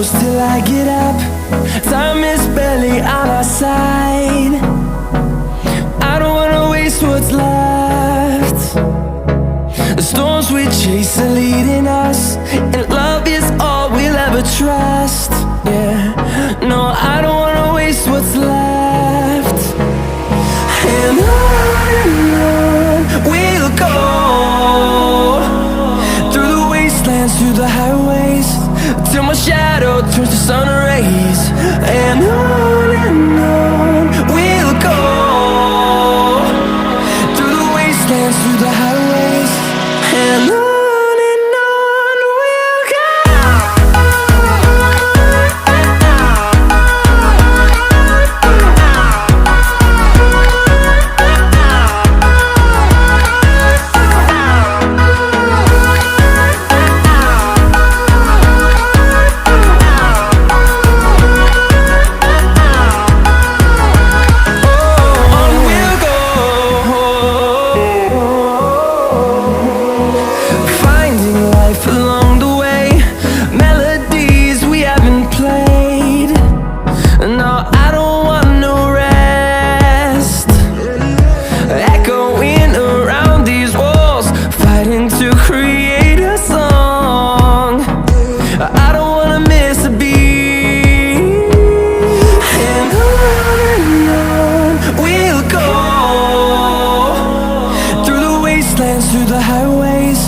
close till I get up. Time is barely on our side. I don't wanna waste what's left. The storms we chase are leading us, and love is all we'll ever trust. Yeah, no, I don't wanna waste what's left. And on we'll go, through the wastelands, through the highways, till my shadow turns to sun rays. And on we'll go, through the wastelands, through the highways, and on we'll go. Through the highways,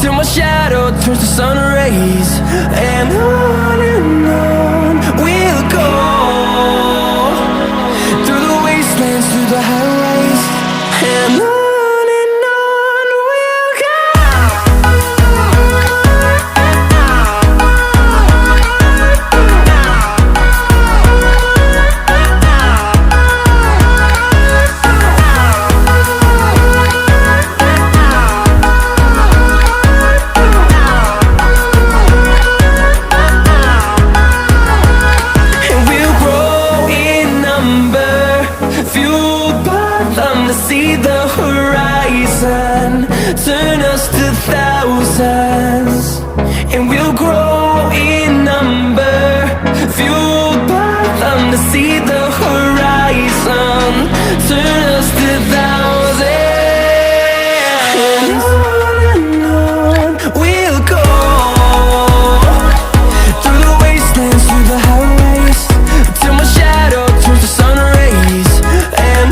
till my shadow turns to sun rays. And on we'll go, through the wastelands, through the highways, and on we'll go. See the horizon, turn us to thousands, and we'll grow in number, fueled by them. To see the horizon, turn us to thousands, and on we'll go, through the wastelands, through the highways, till my shadow turns to sun rays. And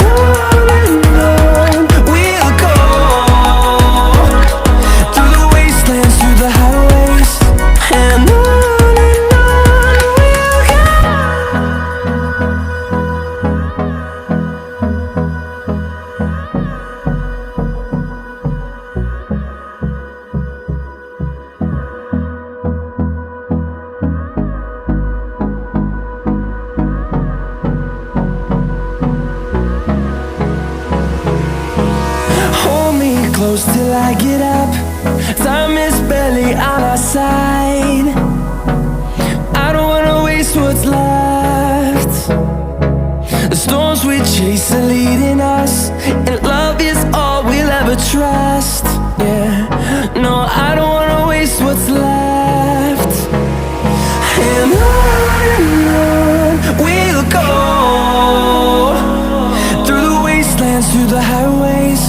close till I get up. Time is barely on our side. I don't wanna waste what's left. The storms we chase are leading us, and love is all we'll ever trust. Yeah, no, I don't wanna waste what's left. And on we'll go, through the wastelands, through the highways,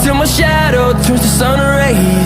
till my shadow turns to sun rays.